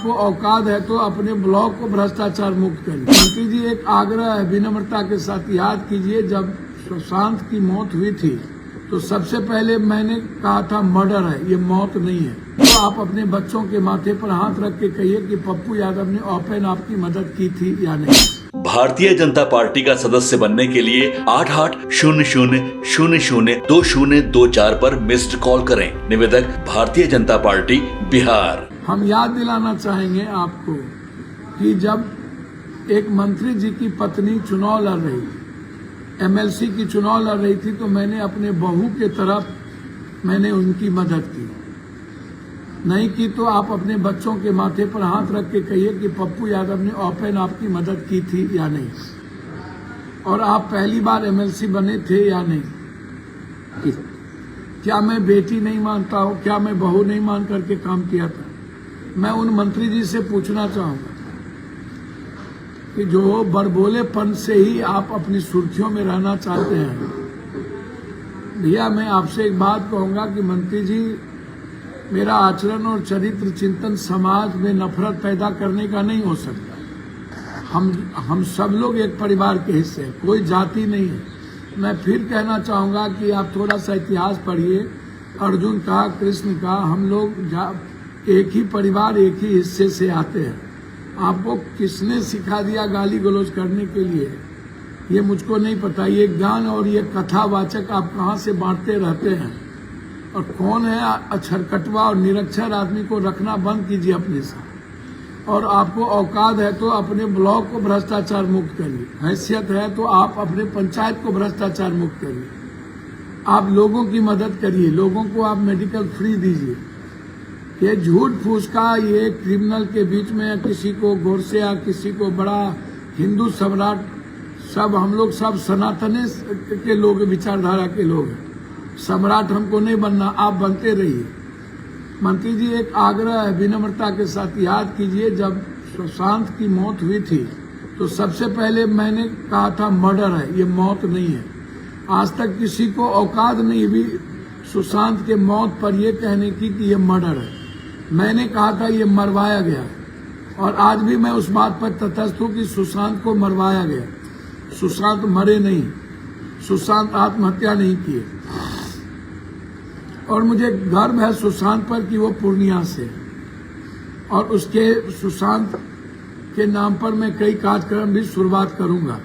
आपको औकात है तो अपने ब्लॉक को भ्रष्टाचार मुक्त करिए। मंत्री जी, एक आग्रह है, विनम्रता के साथ याद कीजिए, जब सुशांत की मौत हुई थी तो सबसे पहले मैंने कहा था मर्डर है, ये मौत नहीं है। तो आप अपने बच्चों के माथे पर हाथ रख के कहिए कि पप्पू यादव ने ओपन आपकी मदद की थी या नहीं। भारतीय जनता पार्टी का सदस्य बनने के लिए 8800002024 पर मिस्ड कॉल करें। निवेदक, भारतीय जनता पार्टी, बिहार। हम याद दिलाना चाहेंगे आपको कि जब एक मंत्री जी की पत्नी चुनाव लड़ रही थी, एमएलसी की चुनाव लड़ रही थी, तो मैंने अपने बहू के तरफ मैंने उनकी मदद की। नहीं की तो आप अपने बच्चों के माथे पर हाथ रख के कहिए कि पप्पू यादव ने ओपन आपकी मदद की थी या नहीं, और आप पहली बार एमएलसी बने थे या नहीं। क्या मैं बेटी नहीं मानता हूं? क्या मैं बहू नहीं मान करके काम किया था? मैं उन मंत्री जी से पूछना चाहूंगा कि जो बड़बोलेपन से ही आप अपनी सुर्खियों में रहना चाहते हैं। भैया, मैं आपसे एक बात कहूंगा कि मंत्री जी, मेरा आचरण और चरित्र चिंतन समाज में नफरत पैदा करने का नहीं हो सकता। हम सब लोग एक परिवार के हिस्से हैं, कोई जाति नहीं है। मैं फिर कहना चाहूंगा कि आप थोड़ा सा इतिहास पढ़िए। अर्जुन का, कृष्ण का, हम लोग एक ही परिवार, एक ही हिस्से से आते हैं। आपको किसने सिखा दिया गाली गलौज करने के लिए, ये मुझको नहीं पता। ये ज्ञान और ये कथावाचक आप कहाँ से बांटते रहते हैं, और कौन है अक्षरकटवा और निरक्षर आदमी को रखना बंद कीजिए अपने साथ। और आपको औकात है तो अपने ब्लॉक को भ्रष्टाचार मुक्त करिए, हैसियत है तो आप अपने पंचायत को भ्रष्टाचार मुक्त करिए। आप लोगों की मदद करिए, लोगों को आप मेडिकल फ्री दीजिए। ये झूठ फूस का, ये क्रिमिनल के बीच में किसी को गोरसे या किसी को बड़ा हिंदू सम्राट, सब हम लोग सब सनातने के लोग, विचारधारा के लोग हैं। सम्राट हमको नहीं बनना, आप बनते रहिए। मंत्री जी, एक आग्रह है, विनम्रता के साथ याद कीजिए, जब सुशांत की मौत हुई थी तो सबसे पहले मैंने कहा था मर्डर है, ये मौत नहीं है। आज तक किसी को औकात नहीं हुई सुशांत के मौत पर यह कहने की कि ये मर्डर है। मैंने कहा था ये मरवाया गया, और आज भी मैं उस बात पर तटस्थ हूं कि सुशांत को मरवाया गया। सुशांत मरे नहीं, सुशांत आत्महत्या नहीं किए। और मुझे गर्व है सुशांत पर कि वो पूर्णिया से, और उसके सुशांत के नाम पर मैं कई कार्यक्रम भी शुरुआत करूंगा।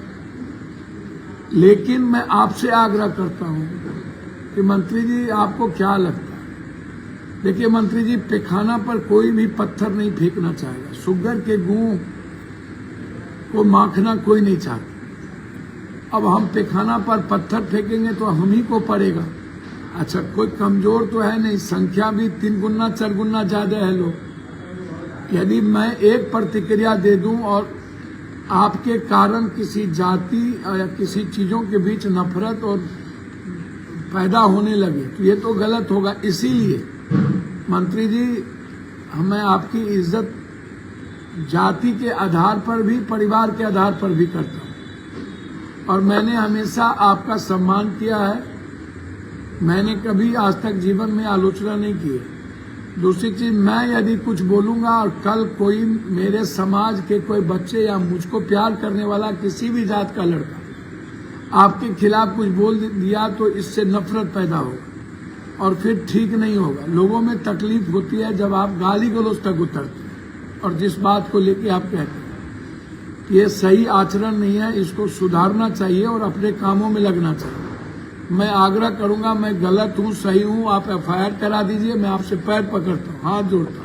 लेकिन मैं आपसे आग्रह करता हूं कि मंत्री जी, आपको क्या लगता है? देखिए मंत्री जी, पैखाना पर कोई भी पत्थर नहीं फेंकना चाहेगा। शुगर के गूं को माखना कोई नहीं चाहता। अब हम पैखाना पर पत्थर फेंकेंगे तो हम ही को पड़ेगा। अच्छा, कोई कमजोर तो है नहीं, संख्या भी 3 गुना 4 गुना ज्यादा है लोग। यदि मैं एक प्रतिक्रिया दे दूं और आपके कारण किसी जाति या किसी चीजों के बीच नफरत और पैदा होने लगे तो ये तो गलत होगा। इसीलिए मंत्री जी, मैं आपकी इज्जत जाति के आधार पर भी, परिवार के आधार पर भी करता हूं, और मैंने हमेशा आपका सम्मान किया है। मैंने कभी आज तक जीवन में आलोचना नहीं की है। दूसरी चीज, मैं यदि कुछ बोलूंगा और कल कोई मेरे समाज के कोई बच्चे या मुझको प्यार करने वाला किसी भी जात का लड़का आपके खिलाफ कुछ बोल दिया तो इससे नफरत पैदा होगा, और फिर ठीक नहीं होगा। लोगों में तकलीफ होती है जब आप गाली गलौज तक उतरते हैं, और जिस बात को लेके आप कहते हैं कि ये सही आचरण नहीं है, इसको सुधारना चाहिए और अपने कामों में लगना चाहिए। मैं आग्रह करूंगा, मैं गलत हूं, सही हूं, आप एफआईआर करा दीजिए, मैं आपसे पैर पकड़ता हूं, हाथ जोड़ता हूं।